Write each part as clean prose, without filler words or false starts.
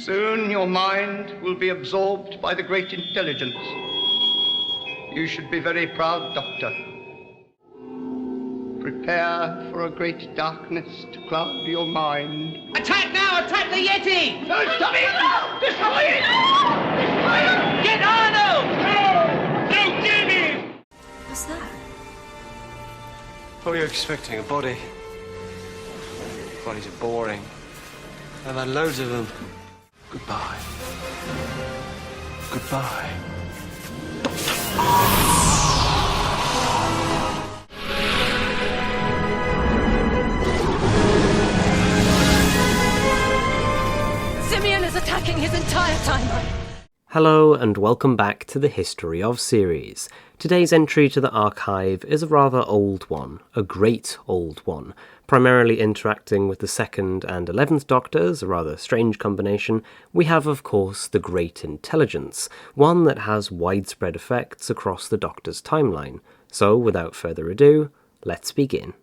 Soon your mind will be absorbed by the great intelligence. You should be very proud, Doctor. Prepare for a great darkness to cloud your mind. Attack now! Attack the Yeti! No, stop it! No! Destroy it! Destroy it! Get Arnold! No! No, get him! What's that? What were you expecting? A body? Bodies are boring. I've had loads of them. Goodbye. Goodbye. Simeon is attacking his entire timeline. Hello and welcome back to the History of series. Today's entry to the archive is a rather old one, a great old one, primarily interacting with the 2nd and 11th Doctors, a rather strange combination. We have, of course, the Great Intelligence, one that has widespread effects across the Doctor's timeline. So, without further ado, let's begin.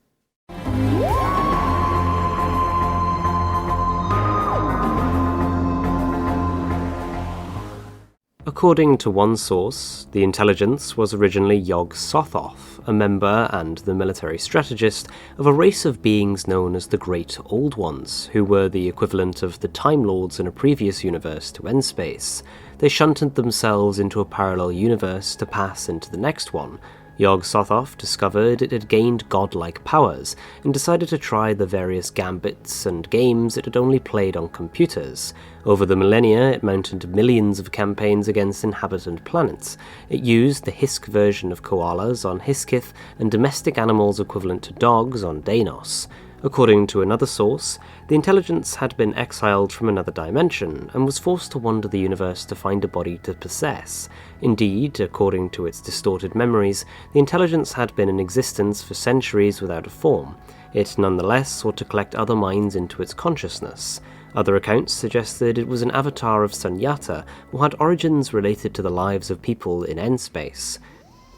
According to one source, the intelligence was originally Yog-Sothoth, a member and the military strategist of a race of beings known as the Great Old Ones, who were the equivalent of the Time Lords in a previous universe to N-Space. They shunted themselves into a parallel universe to pass into the next one. Yog-Sothoth discovered it had gained godlike powers and decided to try the various gambits and games it had only played on computers. Over the millennia, it mounted millions of campaigns against inhabitant planets. It used the Hisk version of koalas on Hiskith and domestic animals equivalent to dogs on Danos. According to another source, the intelligence had been exiled from another dimension and was forced to wander the universe to find a body to possess. Indeed, according to its distorted memories, the intelligence had been in existence for centuries without a form. It nonetheless sought to collect other minds into its consciousness. Other accounts suggested it was an avatar of Sunyata, who had origins related to the lives of people in N-Space.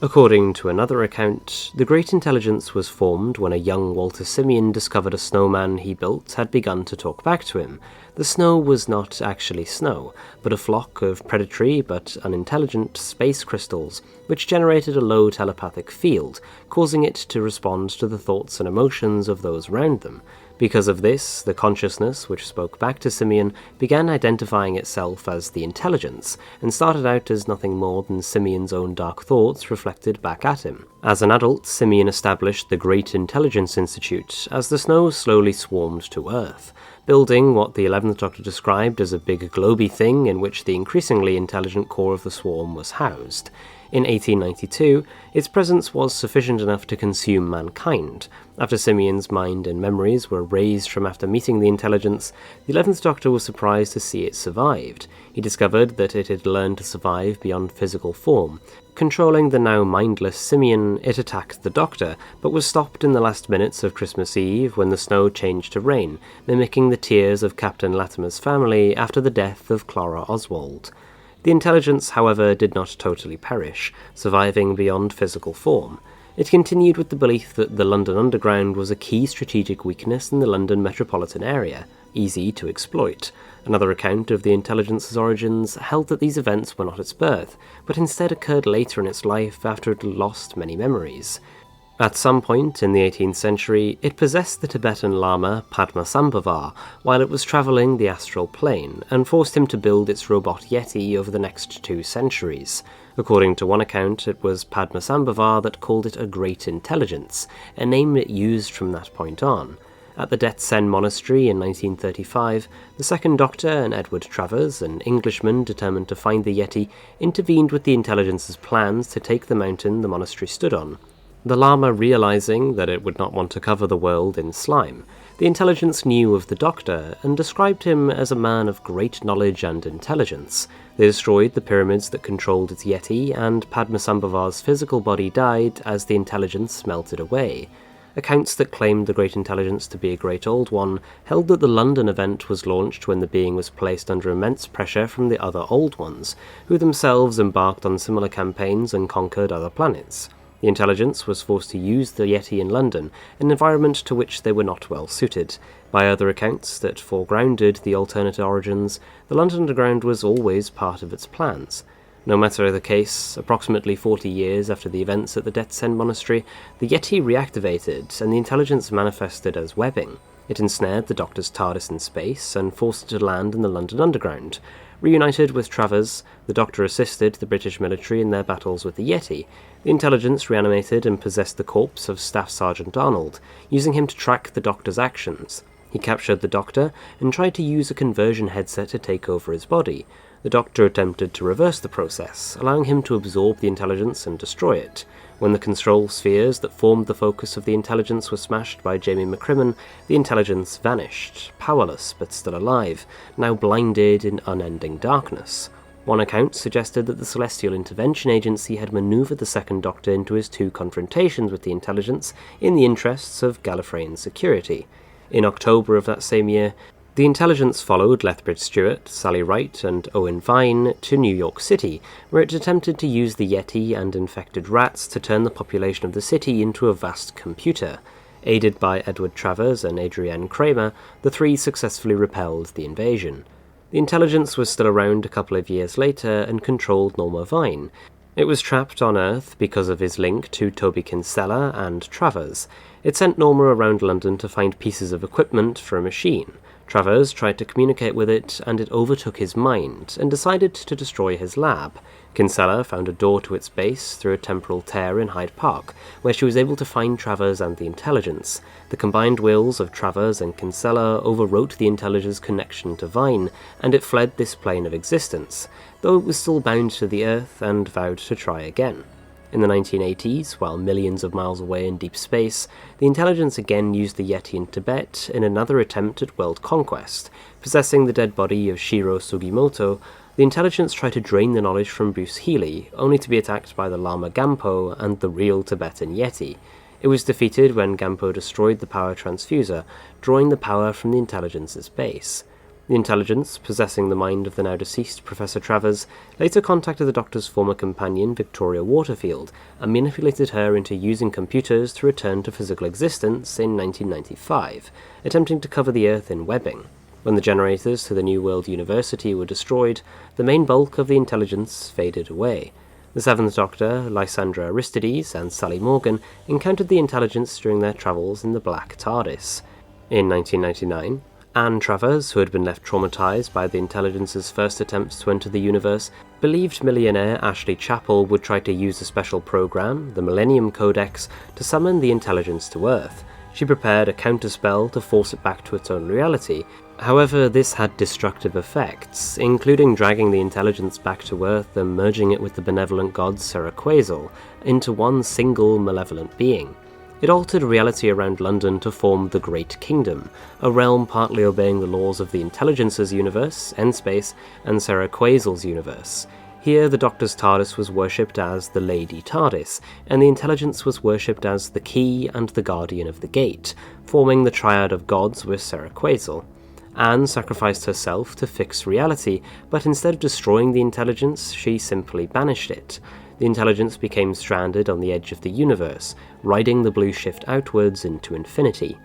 According to another account, the Great Intelligence was formed when a young Walter Simeon discovered a snowman he built had begun to talk back to him. The snow was not actually snow, but a flock of predatory but unintelligent space crystals, which generated a low telepathic field, causing it to respond to the thoughts and emotions of those around them. Because of this, the consciousness which spoke back to Simeon began identifying itself as the intelligence, and started out as nothing more than Simeon's own dark thoughts reflected back at him. As an adult, Simeon established the Great Intelligence Institute as the snow slowly swarmed to Earth, building what the 11th Doctor described as a big globy thing in which the increasingly intelligent core of the swarm was housed. In 1892, its presence was sufficient enough to consume mankind. After Simeon's mind and memories were raised from after meeting the intelligence, the 11th Doctor was surprised to see it survived. He discovered that it had learned to survive beyond physical form. Controlling the now mindless Simeon, it attacked the Doctor, but was stopped in the last minutes of Christmas Eve when the snow changed to rain, mimicking the tears of Captain Latimer's family after the death of Clara Oswald. The intelligence, however, did not totally perish, surviving beyond physical form. It continued with the belief that the London Underground was a key strategic weakness in the London metropolitan area, easy to exploit. Another account of the intelligence's origins held that these events were not its birth, but instead occurred later in its life after it had lost many memories. At some point in the 18th century, it possessed the Tibetan Lama Padmasambhava while it was travelling the astral plane, and forced him to build its robot Yeti over the next 2 centuries. According to one account, it was Padmasambhava that called it a Great Intelligence, a name it used from that point on. At the Det Sen Monastery in 1935, the 2nd Doctor and Edward Travers, an Englishman determined to find the Yeti, intervened with the intelligence's plans to take the mountain the monastery stood on. The Lama realizing that it would not want to cover the world in slime, the intelligence knew of the Doctor and described him as a man of great knowledge and intelligence. They destroyed the pyramids that controlled its Yeti, and Padmasambhava's physical body died as the intelligence melted away. Accounts that claimed the Great Intelligence to be a Great Old One held that the London event was launched when the being was placed under immense pressure from the other Old Ones, who themselves embarked on similar campaigns and conquered other planets. The intelligence was forced to use the Yeti in London, an environment to which they were not well suited. By other accounts that foregrounded the alternate origins, the London Underground was always part of its plans. No matter the case, approximately 40 years after the events at the Death's End Monastery, the Yeti reactivated, and the intelligence manifested as webbing. It ensnared the Doctor's TARDIS in space, and forced it to land in the London Underground. Reunited with Travers, the Doctor assisted the British military in their battles with the Yeti. The intelligence reanimated and possessed the corpse of Staff Sergeant Arnold, using him to track the Doctor's actions. He captured the Doctor, and tried to use a conversion headset to take over his body. The Doctor attempted to reverse the process, allowing him to absorb the intelligence and destroy it. When the control spheres that formed the focus of the intelligence were smashed by Jamie McCrimmon, the intelligence vanished, powerless but still alive, now blinded in unending darkness. One account suggested that the Celestial Intervention Agency had manoeuvred the Second Doctor into his 2 confrontations with the intelligence in the interests of Gallifreyan security. In October of that same year, the intelligence followed Lethbridge-Stewart, Sally Wright, and Owen Vine to New York City, where it attempted to use the Yeti and infected rats to turn the population of the city into a vast computer. Aided by Edward Travers and Adrienne Kramer, the 3 successfully repelled the invasion. The intelligence was still around a couple of years later and controlled Norma Vine. It was trapped on Earth because of his link to Toby Kinsella and Travers. It sent Norma around London to find pieces of equipment for a machine. Travers tried to communicate with it, and it overtook his mind, and decided to destroy his lab. Kinsella found a door to its base through a temporal tear in Hyde Park, where she was able to find Travers and the intelligence. The combined wills of Travers and Kinsella overwrote the intelligence's connection to Vine, and it fled this plane of existence, though it was still bound to the Earth and vowed to try again. In the 1980s, while millions of miles away in deep space, the intelligence again used the Yeti in Tibet in another attempt at world conquest. Possessing the dead body of Shiro Sugimoto, the intelligence tried to drain the knowledge from Bruce Healey, only to be attacked by the Lama Gampo and the real Tibetan Yeti. It was defeated when Gampo destroyed the power transfuser, drawing the power from the intelligence's base. The intelligence, possessing the mind of the now-deceased Professor Travers, later contacted the Doctor's former companion, Victoria Waterfield, and manipulated her into using computers to return to physical existence in 1995, attempting to cover the Earth in webbing. When the generators to the New World University were destroyed, the main bulk of the intelligence faded away. The Seventh Doctor, Lysandra Aristides, and Sally Morgan encountered the intelligence during their travels in the Black TARDIS. In 1999, Anne Travers, who had been left traumatized by the intelligence's first attempts to enter the universe, believed millionaire Ashley Chappell would try to use a special program, the Millennium Codex, to summon the intelligence to Earth. She prepared a counterspell to force it back to its own reality. However, this had destructive effects, including dragging the intelligence back to Earth and merging it with the benevolent god Seraquazel into one single malevolent being. It altered reality around London to form the Great Kingdom, a realm partly obeying the laws of the Intelligence's universe, N-Space, and Seraquazel's universe. Here, the Doctor's TARDIS was worshipped as the Lady TARDIS, and the Intelligence was worshipped as the Key and the Guardian of the Gate, forming the triad of gods with Seraquazel. Anne sacrificed herself to fix reality, but instead of destroying the Intelligence, she simply banished it. The Intelligence became stranded on the edge of the universe, riding the blue shift outwards into infinity.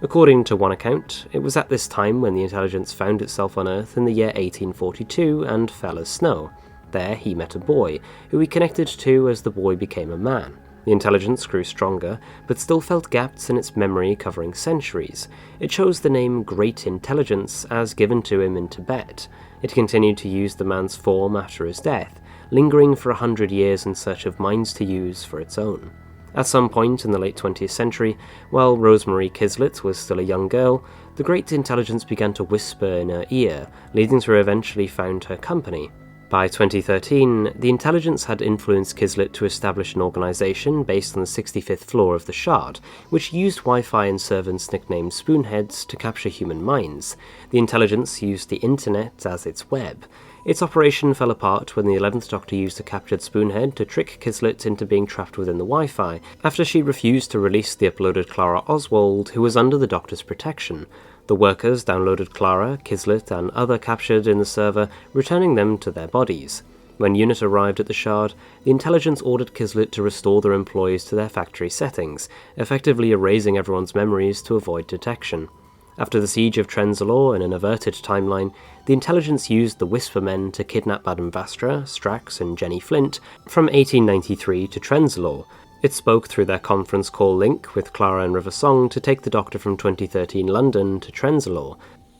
According to one account, it was at this time when the Intelligence found itself on Earth in the year 1842 and fell as snow. There he met a boy, who he connected to as the boy became a man. The Intelligence grew stronger, but still felt gaps in its memory covering centuries. It chose the name Great Intelligence as given to him in Tibet. It continued to use the man's form after his death, lingering for 100 years in search of minds to use for its own. At some point in the late 20th century, while Rosemary Kizlet was still a young girl, the Great Intelligence began to whisper in her ear, leading to her eventually found her company. By 2013, the Intelligence had influenced Kizlet to establish an organization based on the 65th floor of the Shard, which used Wi-Fi and servants nicknamed Spoonheads to capture human minds. The Intelligence used the Internet as its web. Its operation fell apart when the 11th Doctor used a captured Spoonhead to trick Kizlet into being trapped within the Wi-Fi, after she refused to release the uploaded Clara Oswald, who was under the Doctor's protection. The workers downloaded Clara, Kizlet, and other captured in the server, returning them to their bodies. When Unit arrived at the Shard, the intelligence ordered Kizlet to restore their employees to their factory settings, effectively erasing everyone's memories to avoid detection. After the siege of Trenzalore in an averted timeline, the intelligence used the Whispermen to kidnap Adam Vastra, Strax, and Jenny Flint from 1893 to Trenzalore. It spoke through their conference call link with Clara and River Song to take the Doctor from 2013 London to Trenzalore.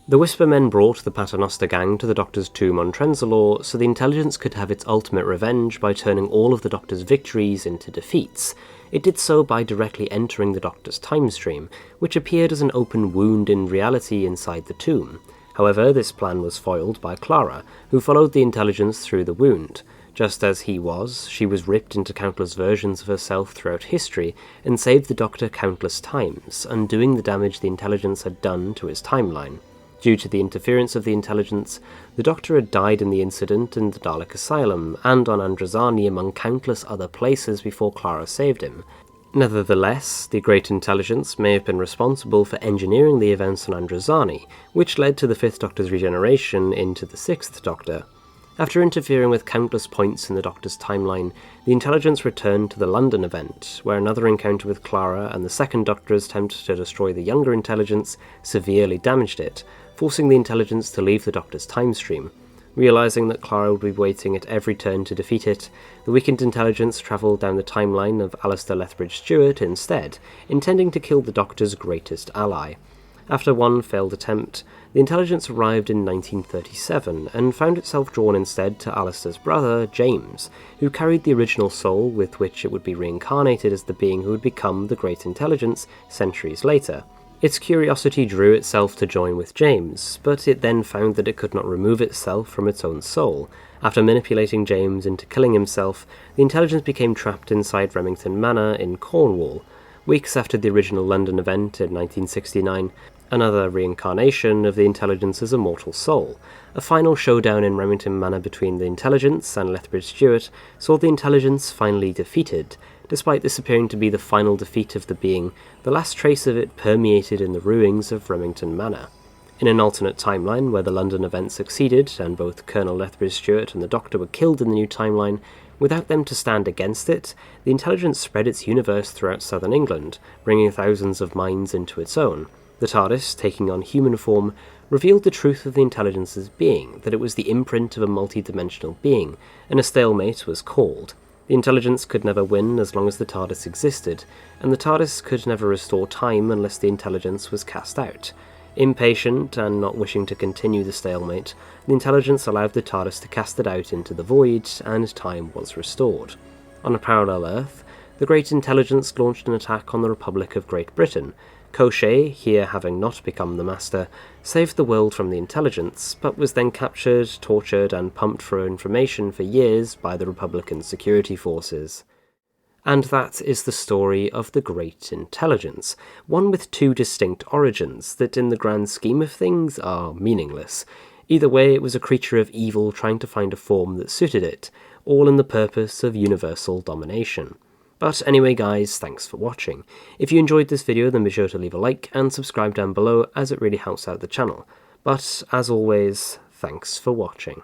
The Whispermen brought the Paternoster gang to the Doctor's tomb on Trenzalore so the intelligence could have its ultimate revenge by turning all of the Doctor's victories into defeats. It did so by directly entering the Doctor's time stream, which appeared as an open wound in reality inside the tomb. However, this plan was foiled by Clara, who followed the intelligence through the wound. Just as he was, she was ripped into countless versions of herself throughout history and saved the Doctor countless times, undoing the damage the intelligence had done to his timeline. Due to the interference of the intelligence, the Doctor had died in the incident in the Dalek Asylum and on Androzani among countless other places before Clara saved him. Nevertheless, the Great Intelligence may have been responsible for engineering the events on Androzani, which led to the Fifth Doctor's regeneration into the Sixth Doctor. After interfering with countless points in the Doctor's timeline, the intelligence returned to the London event, where another encounter with Clara and the Second Doctor's attempt to destroy the younger intelligence severely damaged it, forcing the intelligence to leave the Doctor's time stream. Realising that Clara would be waiting at every turn to defeat it, the weakened intelligence travelled down the timeline of Alistair Lethbridge-Stewart instead, intending to kill the Doctor's greatest ally. After one failed attempt, the intelligence arrived in 1937 and found itself drawn instead to Alistair's brother, James, who carried the original soul with which it would be reincarnated as the being who would become the Great Intelligence centuries later. Its curiosity drew itself to join with James, but it then found that it could not remove itself from its own soul. After manipulating James into killing himself, the intelligence became trapped inside Remington Manor in Cornwall. Weeks after the original London event in 1969, another reincarnation of the intelligence's immortal soul. A final showdown in Remington Manor between the intelligence and Lethbridge-Stewart saw the intelligence finally defeated. Despite this appearing to be the final defeat of the being, the last trace of it permeated in the ruins of Remington Manor. In an alternate timeline, where the London event succeeded, and both Colonel Lethbridge-Stewart and the Doctor were killed in the new timeline, without them to stand against it, the intelligence spread its universe throughout southern England, bringing thousands of minds into its own. The TARDIS, taking on human form, revealed the truth of the intelligence's being, that it was the imprint of a multi-dimensional being, and a stalemate was called. The intelligence could never win as long as the TARDIS existed, and the TARDIS could never restore time unless the intelligence was cast out. Impatient and not wishing to continue the stalemate, the intelligence allowed the TARDIS to cast it out into the void, and time was restored. On a parallel Earth, the Great Intelligence launched an attack on the Republic of Great Britain. Cochet, here having not become the Master, saved the world from the intelligence, but was then captured, tortured, and pumped for information for years by the Republican security forces. And that is the story of the Great Intelligence, one with two distinct origins that in the grand scheme of things are meaningless. Either way, it was a creature of evil trying to find a form that suited it, all in the purpose of universal domination. But anyway guys, thanks for watching. If you enjoyed this video then be sure to leave a like and subscribe down below as it really helps out the channel. But as always, thanks for watching.